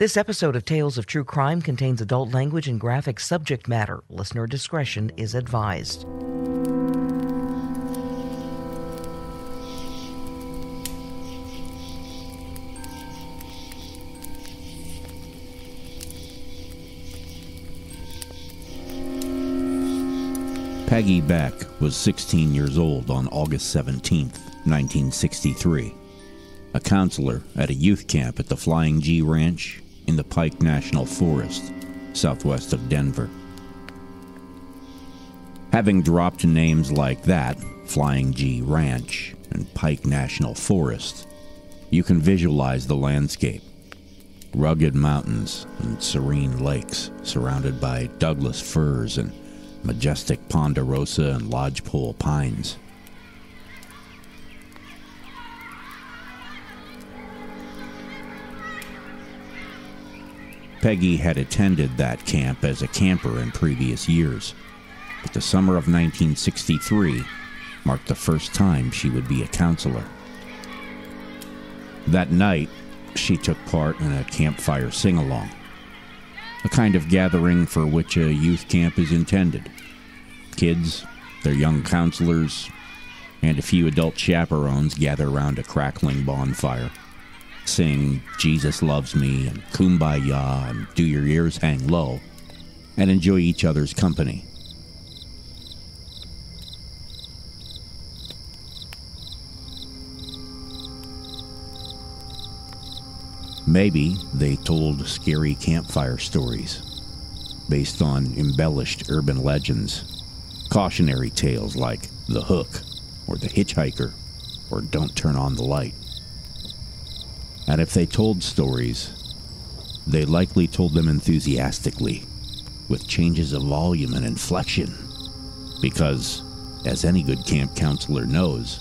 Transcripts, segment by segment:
This episode of Tales of True Crime contains adult language and graphic subject matter. Listener discretion is advised. Peggy Beck was 16 years old on August 17, 1963, a counselor at a youth camp at the Flying G Ranch in the Pike National Forest, southwest of Denver. Having dropped names like that, Flying G Ranch and Pike National Forest, you can visualize the landscape. Rugged mountains and serene lakes surrounded by Douglas firs and majestic ponderosa and lodgepole pines. Peggy had attended that camp as a camper in previous years, but the summer of 1963 marked the first time she would be a counselor. That night, she took part in a campfire sing-along, a kind of gathering for which a youth camp is intended. Kids, their young counselors, and a few adult chaperones gather around a crackling bonfire, sing Jesus Loves Me and Kumbaya and Do Your Ears Hang Low, and enjoy each other's company. Maybe they told scary campfire stories based on embellished urban legends, cautionary tales like The Hook or The Hitchhiker or Don't Turn on the Light. And if they told stories, they likely told them enthusiastically, with changes of volume and inflection, because, as any good camp counselor knows,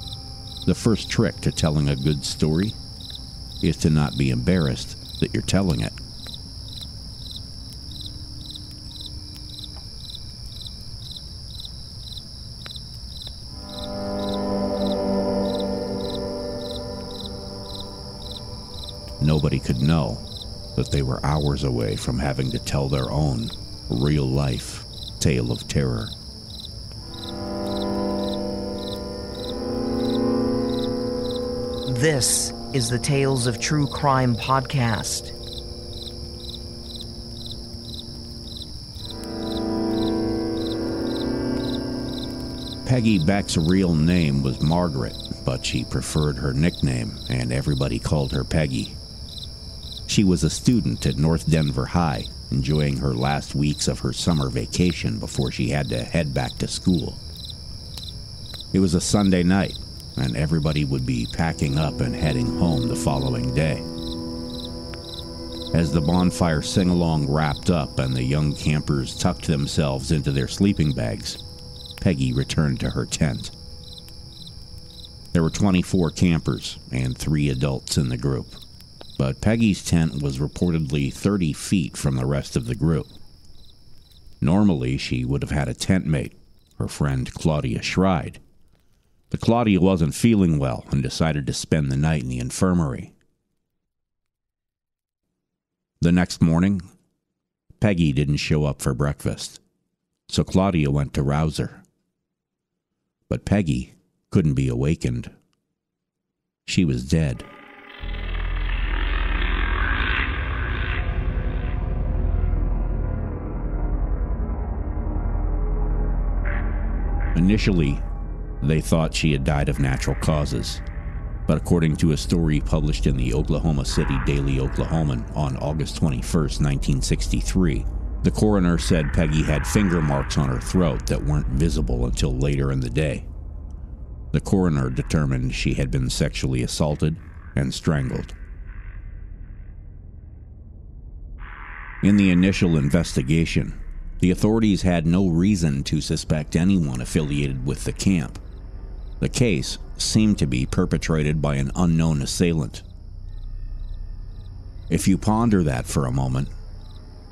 the first trick to telling a good story is to not be embarrassed that you're telling it. Nobody could know that they were hours away from having to tell their own real-life tale of terror. This is the Tales of True Crime podcast. Peggy Beck's real name was Margaret, but she preferred her nickname, and everybody called her Peggy. She was a student at North Denver High, enjoying her last weeks of her summer vacation before she had to head back to school. It was a Sunday night, and everybody would be packing up and heading home the following day. As the bonfire sing-along wrapped up and the young campers tucked themselves into their sleeping bags, Peggy returned to her tent. There were 24 campers and 3 adults in the group, but Peggy's tent was reportedly 30 feet from the rest of the group. Normally, she would have had a tent mate, her friend Claudia Schride, but Claudia wasn't feeling well and decided to spend the night in the infirmary. The next morning, Peggy didn't show up for breakfast, so Claudia went to rouse her. But Peggy couldn't be awakened. She was dead. Initially, they thought she had died of natural causes, but according to a story published in the Oklahoma City Daily Oklahoman on August 21, 1963, the coroner said Peggy had finger marks on her throat that weren't visible until later in the day. The coroner determined she had been sexually assaulted and strangled. In the initial investigation, the authorities had no reason to suspect anyone affiliated with the camp. The case seemed to be perpetrated by an unknown assailant. If you ponder that for a moment,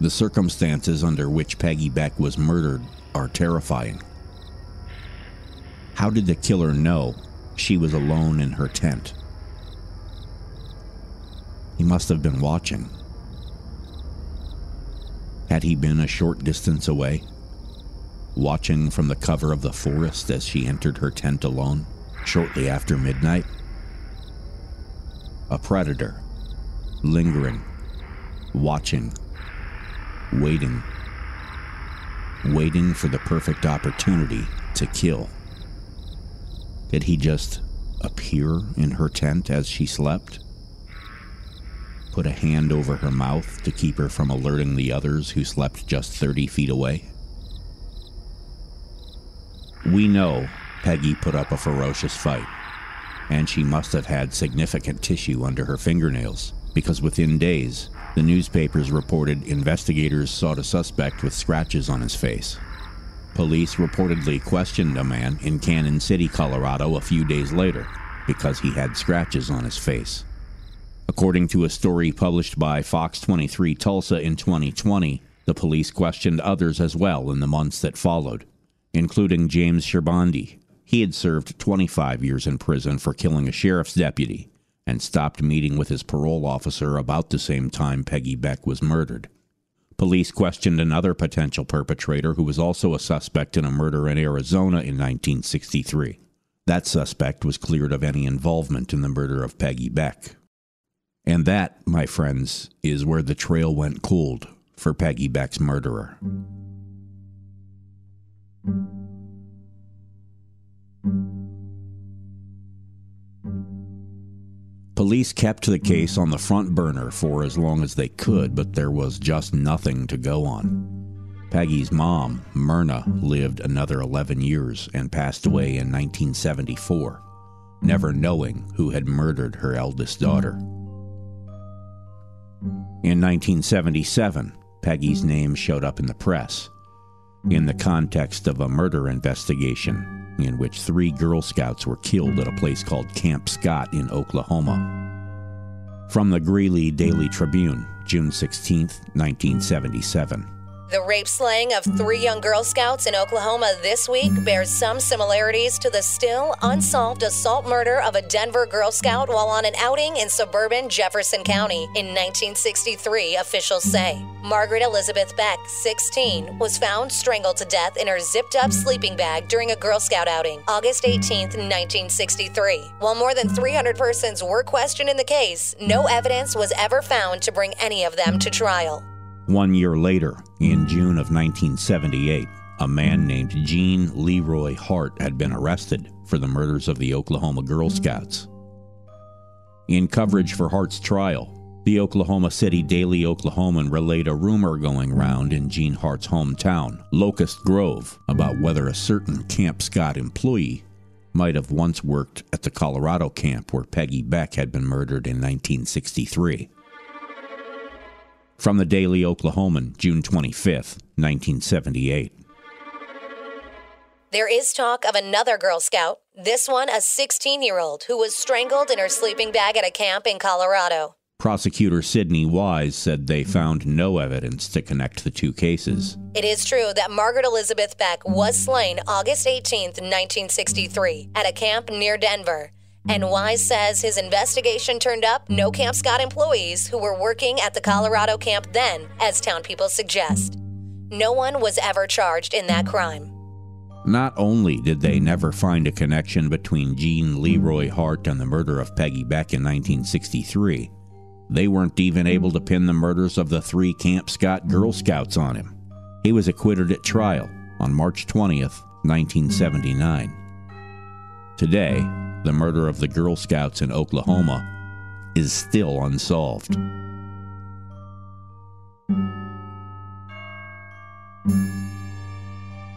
the circumstances under which Peggy Beck was murdered are terrifying. How did the killer know she was alone in her tent? He must have been watching. Had he been a short distance away, watching from the cover of the forest as she entered her tent alone, shortly after midnight? A predator, lingering, watching, waiting for the perfect opportunity to kill. Did he just appear in her tent as she slept? Put a hand over her mouth to keep her from alerting the others who slept just 30 feet away? We know Peggy put up a ferocious fight, and she must have had significant tissue under her fingernails, because within days, the newspapers reported investigators sought a suspect with scratches on his face. Police reportedly questioned a man in Cannon City, Colorado a few days later because he had scratches on his face. According to a story published by Fox 23 Tulsa in 2020, the police questioned others as well in the months that followed, including James Sherbandi. He had served 25 years in prison for killing a sheriff's deputy and stopped meeting with his parole officer about the same time Peggy Beck was murdered. Police questioned another potential perpetrator who was also a suspect in a murder in Arizona in 1963. That suspect was cleared of any involvement in the murder of Peggy Beck. And that, my friends, is where the trail went cold for Peggy Beck's murderer. Police kept the case on the front burner for as long as they could, but there was just nothing to go on. Peggy's mom, Myrna, lived another 11 years and passed away in 1974, never knowing who had murdered her eldest daughter. In 1977, Peggy's name showed up in the press, in the context of a murder investigation in which 3 Girl Scouts were killed at a place called Camp Scott in Oklahoma. From the Greeley Daily Tribune, June 16, 1977. The rape slaying of 3 young Girl Scouts in Oklahoma this week bears some similarities to the still unsolved assault murder of a Denver Girl Scout while on an outing in suburban Jefferson County in 1963, officials say. Margaret Elizabeth Beck, 16, was found strangled to death in her zipped-up sleeping bag during a Girl Scout outing, August 18, 1963. While more than 300 persons were questioned in the case, no evidence was ever found to bring any of them to trial. 1 year later, in June of 1978, a man named Gene Leroy Hart had been arrested for the murders of the Oklahoma Girl Scouts. In coverage for Hart's trial, the Oklahoma City Daily Oklahoman relayed a rumor going round in Gene Hart's hometown, Locust Grove, about whether a certain Camp Scott employee might have once worked at the Colorado camp where Peggy Beck had been murdered in 1963. From the Daily Oklahoman, June 25, 1978. There is talk of another Girl Scout, this one a 16-year-old who was strangled in her sleeping bag at a camp in Colorado. Prosecutor Sidney Wise said they found no evidence to connect the 2 cases. It is true that Margaret Elizabeth Beck was slain August 18, 1963, at a camp near Denver. And Wise says his investigation turned up no Camp Scott employees who were working at the Colorado camp then, as town people suggest. No one was ever charged in that crime. Not only did they never find a connection between Gene Leroy Hart and the murder of Peggy Beck in 1963, they weren't even able to pin the murders of the 3 Camp Scott Girl Scouts on him. He was acquitted at trial on March 20th, 1979. Today, the murder of the Girl Scouts in Oklahoma is still unsolved.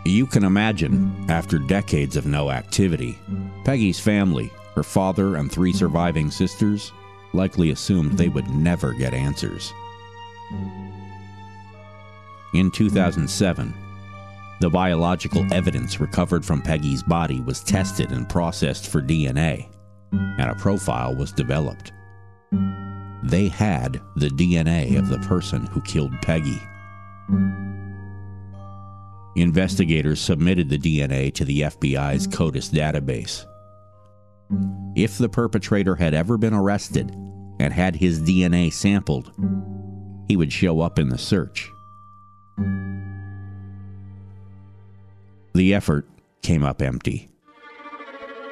You can imagine, after decades of no activity, Peggy's family, her father and 3 surviving sisters, likely assumed they would never get answers. In 2007, the biological evidence recovered from Peggy's body was tested and processed for DNA, and a profile was developed. They had the DNA of the person who killed Peggy. Investigators submitted the DNA to the FBI's Coldest database. If the perpetrator had ever been arrested and had his DNA sampled, he would show up in the search. The effort came up empty.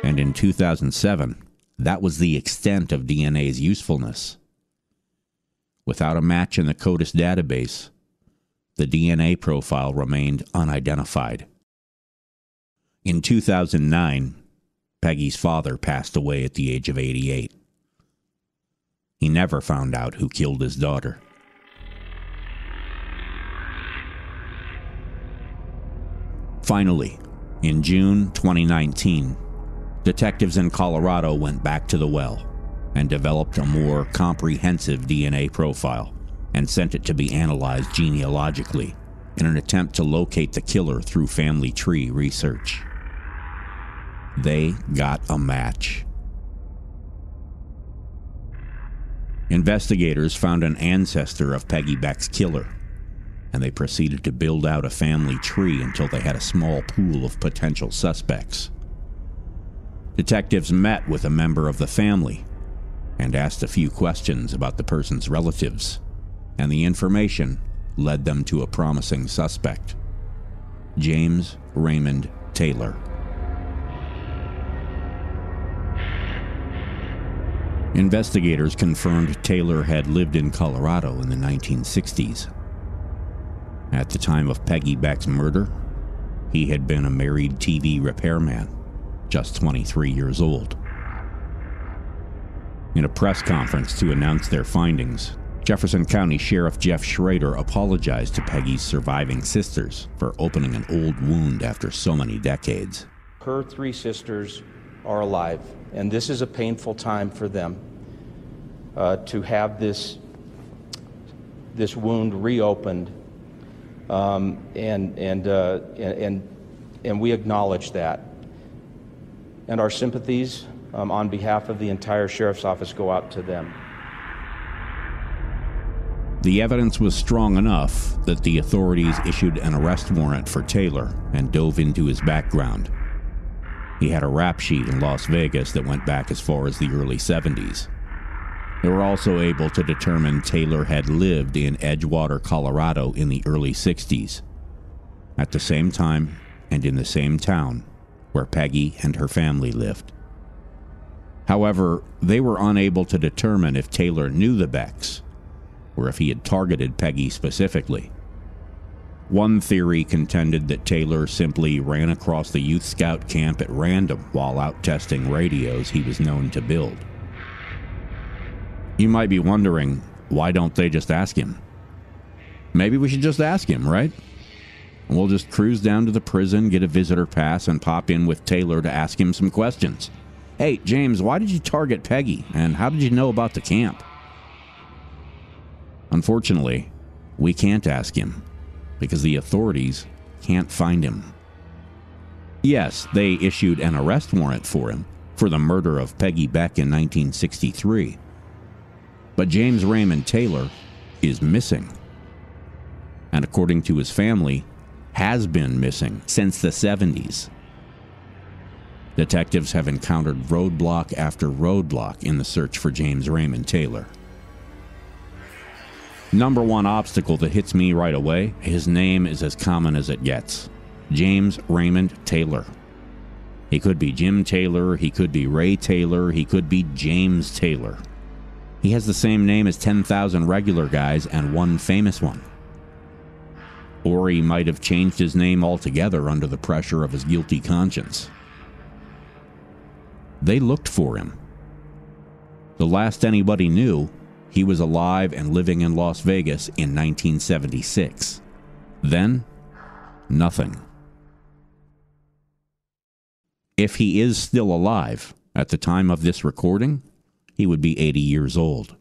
And in 2007, that was the extent of DNA's usefulness. Without a match in the Coldest database, the DNA profile remained unidentified. In 2009, Peggy's father passed away at the age of 88. He never found out who killed his daughter. Finally, in June 2019, detectives in Colorado went back to the well and developed a more comprehensive DNA profile and sent it to be analyzed genealogically in an attempt to locate the killer through family tree research. They got a match. Investigators found an ancestor of Peggy Beck's killer, and they proceeded to build out a family tree until they had a small pool of potential suspects. Detectives met with a member of the family and asked a few questions about the person's relatives, and the information led them to a promising suspect, James Raymond Taylor. Investigators confirmed Taylor had lived in Colorado in the 1960s. At the time of Peggy Beck's murder, he had been a married TV repairman, just 23 years old. In a press conference to announce their findings, Jefferson County Sheriff Jeff Schrader apologized to Peggy's surviving sisters for opening an old wound after so many decades. Her 3 sisters are alive, and this is a painful time for them to have this wound reopened, and we acknowledge that. And our sympathies on behalf of the entire Sheriff's Office go out to them. The evidence was strong enough that the authorities issued an arrest warrant for Taylor and dove into his background. He had a rap sheet in Las Vegas that went back as far as the early 70s. They were also able to determine Taylor had lived in Edgewater, Colorado in the early 60s, at the same time and in the same town where Peggy and her family lived. However, they were unable to determine if Taylor knew the Becks, or if he had targeted Peggy specifically. One theory contended that Taylor simply ran across the youth scout camp at random while out testing radios he was known to build. You might be wondering, why don't they just ask him? Maybe we should just ask him, right? We'll just cruise down to the prison, get a visitor pass, and pop in with Taylor to ask him some questions. Hey, James, why did you target Peggy, and how did you know about the camp? Unfortunately, we can't ask him, because the authorities can't find him. Yes, they issued an arrest warrant for him for the murder of Peggy Beck in 1963. But James Raymond Taylor is missing. And according to his family, has been missing since the 70s. Detectives have encountered roadblock after roadblock in the search for James Raymond Taylor. Number one obstacle that hits me right away, his name is as common as it gets. James Raymond Taylor. He could be Jim Taylor, he could be Ray Taylor, he could be James Taylor. He has the same name as 10,000 regular guys and one famous one. Or he might have changed his name altogether under the pressure of his guilty conscience. They looked for him. The last anybody knew, he was alive and living in Las Vegas in 1976. Then, nothing. If he is still alive at the time of this recording, he would be 80 years old.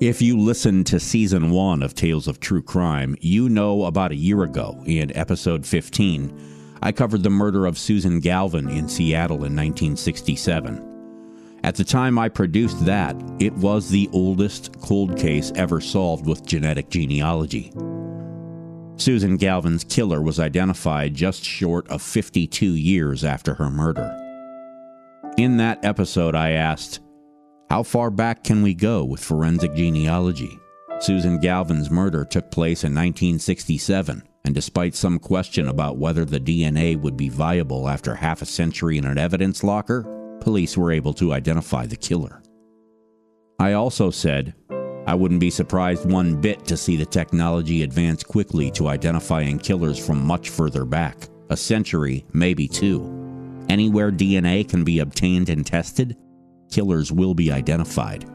If you listened to Season 1 of Tales of True Crime, you know about a year ago, in Episode 15, I covered the murder of Susan Galvin in Seattle in 1967. At the time I produced that, it was the oldest cold case ever solved with genetic genealogy. Susan Galvin's killer was identified just short of 52 years after her murder. In that episode, I asked, how far back can we go with forensic genealogy? Susan Galvin's murder took place in 1967, and despite some question about whether the DNA would be viable after half a century in an evidence locker, police were able to identify the killer. I also said, I wouldn't be surprised one bit to see the technology advance quickly to identifying killers from much further back, a century, maybe two. Anywhere DNA can be obtained and tested, killers will be identified.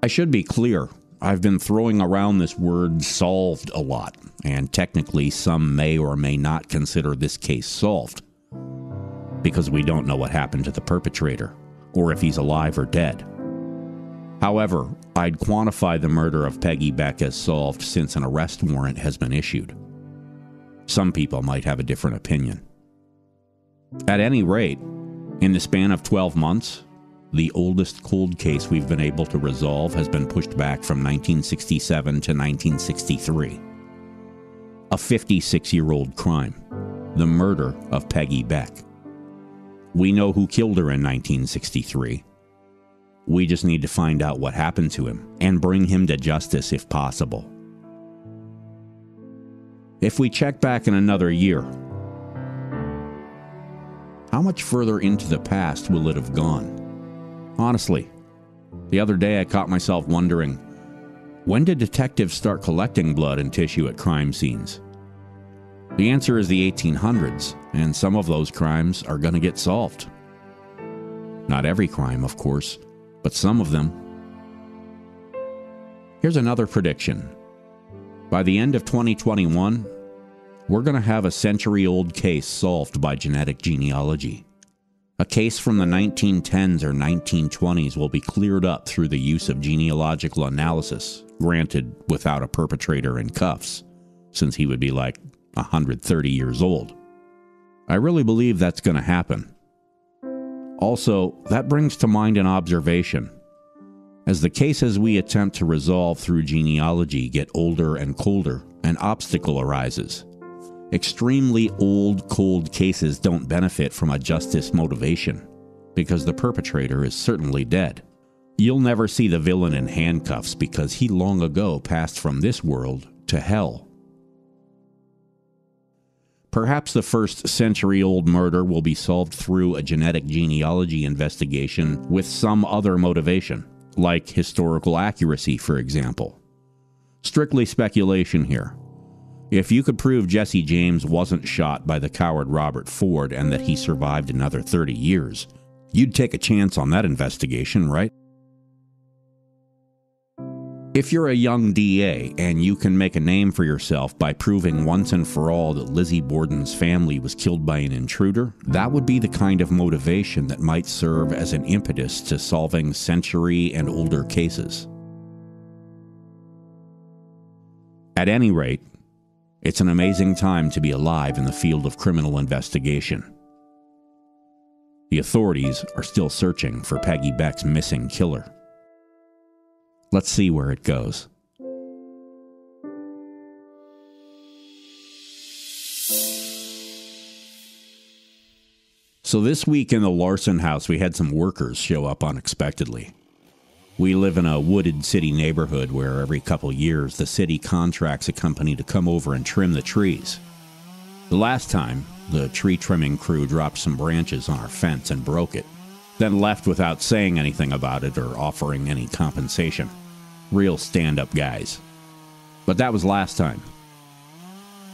I should be clear, I've been throwing around this word solved a lot, and technically some may or may not consider this case solved, because we don't know what happened to the perpetrator, or if he's alive or dead. However, I'd quantify the murder of Peggy Beck as solved since an arrest warrant has been issued. Some people might have a different opinion. At any rate, in the span of 12 months, the oldest cold case we've been able to resolve has been pushed back from 1967 to 1963. A 56-year-old crime, the murder of Peggy Beck. We know who killed her in 1963. We just need to find out what happened to him and bring him to justice if possible. If we check back in another year, how much further into the past will it have gone? Honestly, the other day I caught myself wondering, when did detectives start collecting blood and tissue at crime scenes? The answer is the 1800s, and some of those crimes are going to get solved. Not every crime, of course, but some of them. Here's another prediction. By the end of 2021, we're going to have a century-old case solved by genetic genealogy. A case from the 1910s or 1920s will be cleared up through the use of genealogical analysis, granted without a perpetrator in cuffs, since he would be like 130 years old. I really believe that's going to happen. Also, that brings to mind an observation. As the cases we attempt to resolve through genealogy get older and colder, an obstacle arises. Extremely old, cold cases don't benefit from a justice motivation, because the perpetrator is certainly dead. You'll never see the villain in handcuffs because he long ago passed from this world to hell. Perhaps the first century-old murder will be solved through a genetic genealogy investigation with some other motivation, like historical accuracy, for example. Strictly speculation here. If you could prove Jesse James wasn't shot by the coward Robert Ford and that he survived another 30 years, you'd take a chance on that investigation, right? If you're a young DA and you can make a name for yourself by proving once and for all that Lizzie Borden's family was killed by an intruder, that would be the kind of motivation that might serve as an impetus to solving century and older cases. At any rate, it's an amazing time to be alive in the field of criminal investigation. The authorities are still searching for Peggy Beck's missing killer. Let's see where it goes. So this week in the Larson house, we had some workers show up unexpectedly. We live in a wooded city neighborhood where every couple years the city contracts a company to come over and trim the trees. The last time, the tree trimming crew dropped some branches on our fence and broke it, then left without saying anything about it or offering any compensation. Real stand-up guys. But that was last time.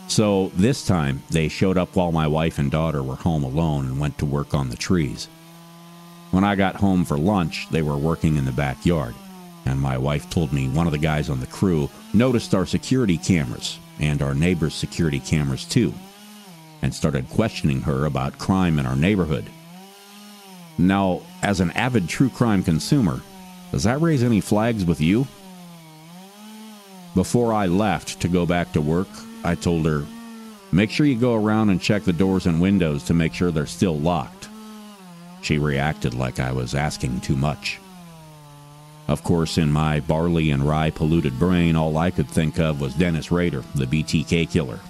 So this time, they showed up while my wife and daughter were home alone and went to work on the trees. When I got home for lunch, they were working in the backyard, and my wife told me one of the guys on the crew noticed our security cameras, and our neighbor's security cameras too, and started questioning her about crime in our neighborhood. Now, as an avid true crime consumer, does that raise any flags with you? Before I left to go back to work, I told her, make sure you go around and check the doors and windows to make sure they're still locked. She reacted like I was asking too much. Of course, in my barley and rye polluted brain, all I could think of was Dennis Rader, the BTK killer.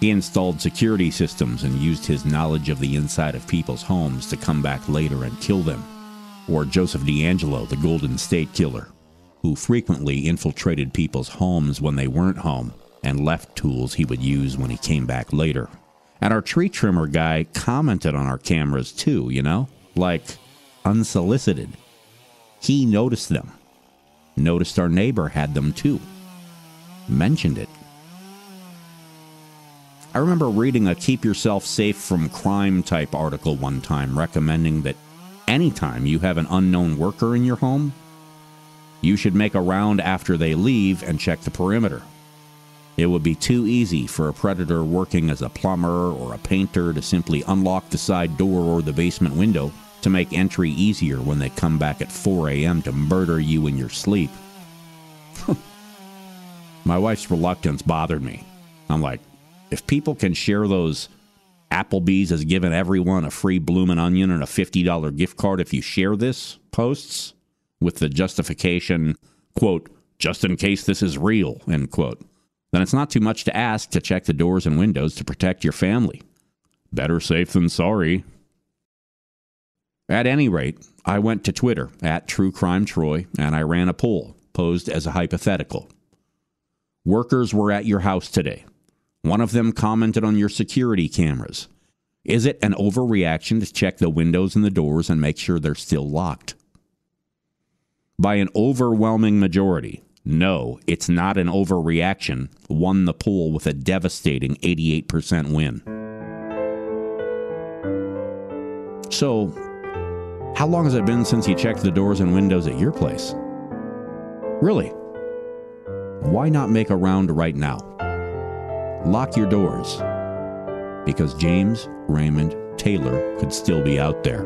He installed security systems and used his knowledge of the inside of people's homes to come back later and kill them. Or Joseph D'Angelo, the Golden State Killer, who frequently infiltrated people's homes when they weren't home and left tools he would use when he came back later. And our tree trimmer guy commented on our cameras too, like unsolicited. He noticed them. Noticed our neighbor had them too. Mentioned it. I remember reading a Keep Yourself Safe from Crime type article one time recommending that anytime you have an unknown worker in your home, you should make a round after they leave and check the perimeter. It would be too easy for a predator working as a plumber or a painter to simply unlock the side door or the basement window to make entry easier when they come back at 4 a.m. to murder you in your sleep. My wife's reluctance bothered me. I'm like, if people can share those Applebee's has given everyone a free bloomin' onion and a $50 gift card if you share this posts with the justification, quote, just in case this is real, end quote, then it's not too much to ask to check the doors and windows to protect your family. Better safe than sorry. At any rate, I went to Twitter at TrueCrimeTroy and I ran a poll posed as a hypothetical. Workers were at your house today. One of them commented on your security cameras. Is it an overreaction to check the windows and the doors and make sure they're still locked? By an overwhelming majority, no, it's not an overreaction, won the poll with a devastating 88% win. So, how long has it been since you checked the doors and windows at your place? Really? Why not make a round right now? Lock your doors, because James Raymond Taylor could still be out there,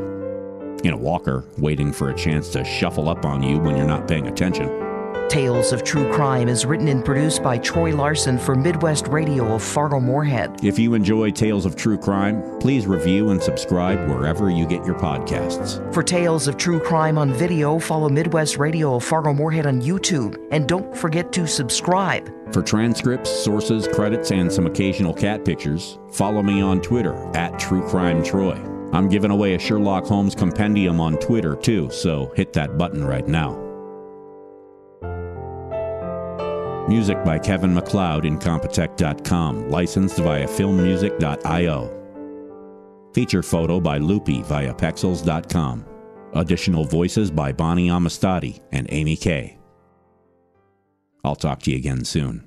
in a walker, waiting for a chance to shuffle up on you when you're not paying attention. Tales of True Crime is written and produced by Troy Larson for Midwest Radio of Fargo-Moorhead. If you enjoy Tales of True Crime, please review and subscribe wherever you get your podcasts. For Tales of True Crime on video, follow Midwest Radio of Fargo-Moorhead on YouTube. And don't forget to subscribe. For transcripts, sources, credits, and some occasional cat pictures, follow me on Twitter at TrueCrimeTroy. I'm giving away a Sherlock Holmes compendium on Twitter too, so hit that button right now. Music by Kevin MacLeod, Incompetech.com, licensed via filmmusic.io. Feature photo by Loopy via Pexels.com. Additional voices by Bonnie Amistadi and Amy Kay. I'll talk to you again soon.